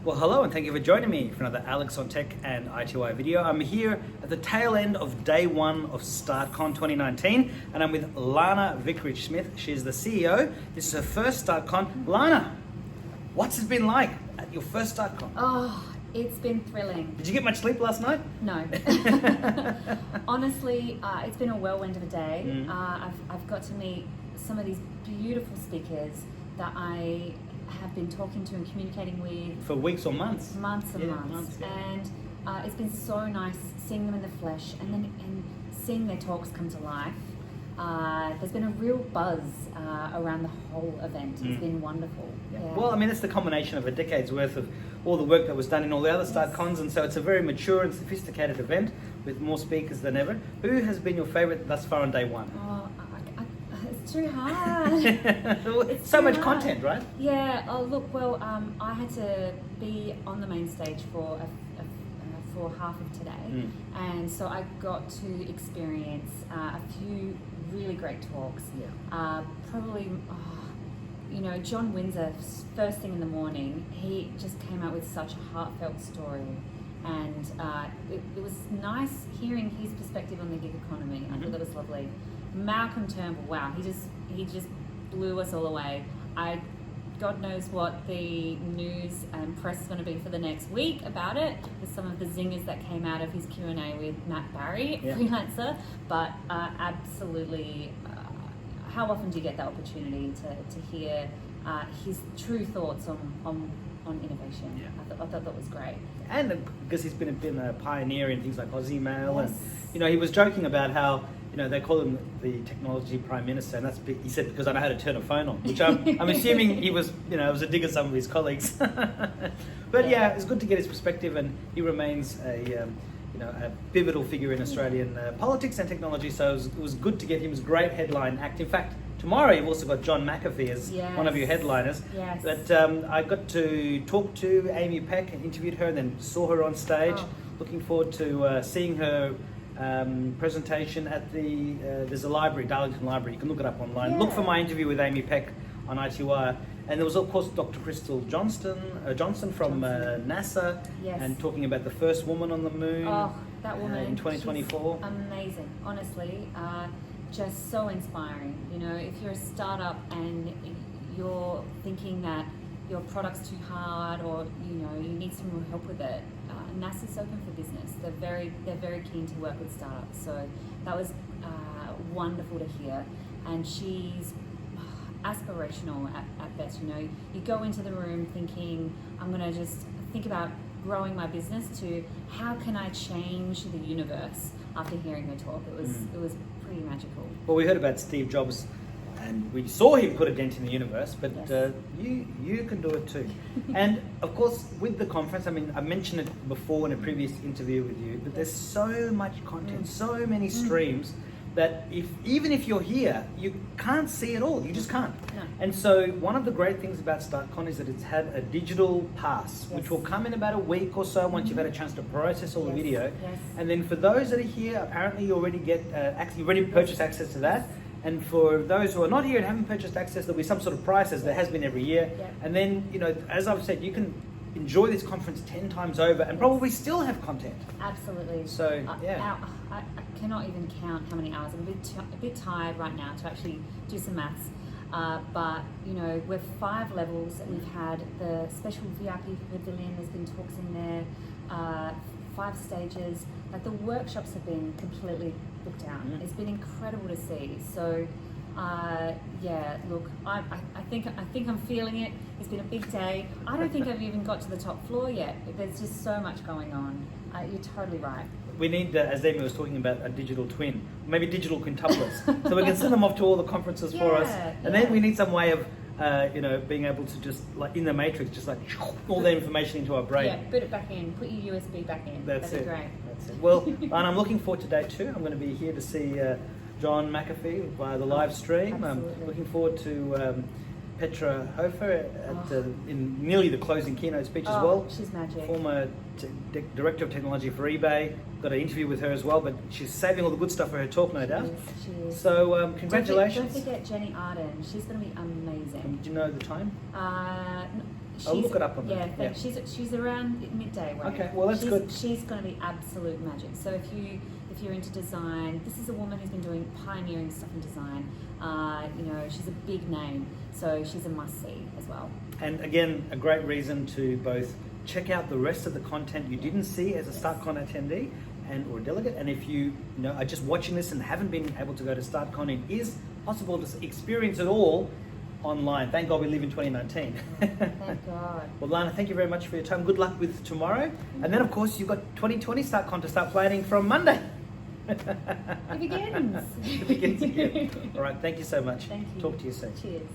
Well, hello and thank you for joining me for another Alex on Tech and ITY video. I'm here at the tail end of day one of StartCon 2019 and I'm with Lana Vickridge-Smith. She's the CEO. This is her first StartCon. Lana, what's it been like at your first StartCon? Oh, it's been thrilling. Did you get much sleep last night? No. Honestly, it's been a whirlwind of a day. I've got to meet some of these beautiful speakers that I have been talking to and communicating with for weeks or months. Months. Yeah. And it's been so nice seeing them in the flesh and seeing their talks come to life. There's been a real buzz around the whole event. It's been wonderful. Yeah. Well, I mean, it's the combination of a decade's worth of all the work that was done in all the other StartCons, and so it's a very mature and sophisticated event with more speakers than ever. Who has been your favourite thus far on day one? Oh, it's too hard. It's so much content, right? Yeah. Oh, look. Well, I had to be on the main stage for half of today, and so I got to experience a few really great talks. Yeah. Probably, John Windsor, first thing in the morning, he just came out with such a heartfelt story. And it was nice hearing his perspective on the gig economy. I thought that was lovely. Malcolm Turnbull, wow, he just blew us all away. God knows what the news and press is going to be for the next week about it, with some of the zingers that came out of his Q&A with Matt Barry, freelancer. But absolutely, how often do you get the opportunity to hear his true thoughts on innovation? Yeah. I thought that was great. And because he's been a pioneer in things like Aussie Mail, Yes. and he was joking about how they call him the technology prime minister, and he said because I know how to turn a phone on, which I'm assuming he was it was a dig at some of his colleagues. But yeah, it's good to get his perspective, and he remains a pivotal figure in Australian politics and technology. So it was good to get him as a great headline act. In fact, tomorrow you've also got John McAfee as one of your headliners. Yes. But I got to talk to Amy Peck and interviewed her, and then saw her on stage. Oh. Looking forward to seeing her presentation at there's a library, Darlington Library. You can look it up online. Yeah. Look for my interview with Amy Peck on ITY. And there was, of course, Dr. Crystal Johnson from NASA, and talking about the first woman on the moon. Oh, that woman in 2024. Amazing, honestly, just so inspiring. If you're a startup and you're thinking that your product's too hard, or you need some more help with it, NASA's open for business. They're very keen to work with startups. So that was wonderful to hear. And she's aspirational at best. You go into the room thinking, I'm going to just think about growing my business, to how can I change the universe after hearing her talk. It was pretty magical. Well, we heard about Steve Jobs, and we saw him put a dent in the universe, but yes. You can do it too. And of course, with the conference, I mean, I mentioned it before in a previous interview with you, but there's so much content, so many streams, that even if you're here, you can't see it all. You just can't. No. And so one of the great things about StartCon is that it's had a digital pass, which will come in about a week or so once you've had a chance to process all the video. Yes. And then for those that are here, apparently you already get you already purchased access to that. And for those who are not here and haven't purchased access, there'll be some sort of price, as there has been every year. Yeah. And then, as I've said, you can enjoy this conference 10 times over and probably still have content. Absolutely. So, yeah. I cannot even count how many hours. I'm a bit tired right now to actually do some maths. But, we're 5 levels. We've had the special VIP pavilion. There's been talks in there. 5 stages. Like, the workshops have been completely booked out. It's been incredible to see. So, look, I think I'm feeling it. It's been a big day. I don't think I've even got to the top floor yet. There's just so much going on. You're totally right. We need, as Amy was talking about, a digital twin, maybe digital quintuplets, so we can send them off to all the conferences for us. And then we need some way of, being able to just, like in the Matrix, just like all the information into our brain. Yeah, put it back in. Put your USB back in. That'd be great. That's it. Well, and I'm looking forward to day 2. I'm going to be here to see John McAfee via the live stream. I'm looking forward to Petra Hofer in nearly the closing keynote speech as well. She's magic. Former Director of Technology for eBay. Got an interview with her as well, but she's saving all the good stuff for her talk, no doubt. She is. So congratulations. Don't forget Jenny Arden. She's going to be amazing. Do you know the time? I'll look it up on yeah, there. she's around midday. Okay, well that's good. She's going to be absolute magic. So if you're into design, this is a woman who's been doing pioneering stuff in design. She's a big name, so she's a must-see as well. And again, a great reason to both check out the rest of the content you didn't see as a StartCon attendee or a delegate. And if you are just watching this and haven't been able to go to StartCon, it is possible to experience it all online. Thank God we live in 2019. Thank God. Well, Lana, thank you very much for your time. Good luck with tomorrow. And then, of course, you've got 2020 StartCon to start planning from Monday. It begins. It begins again. All right, thank you so much. Thank you. Talk to you soon. Cheers.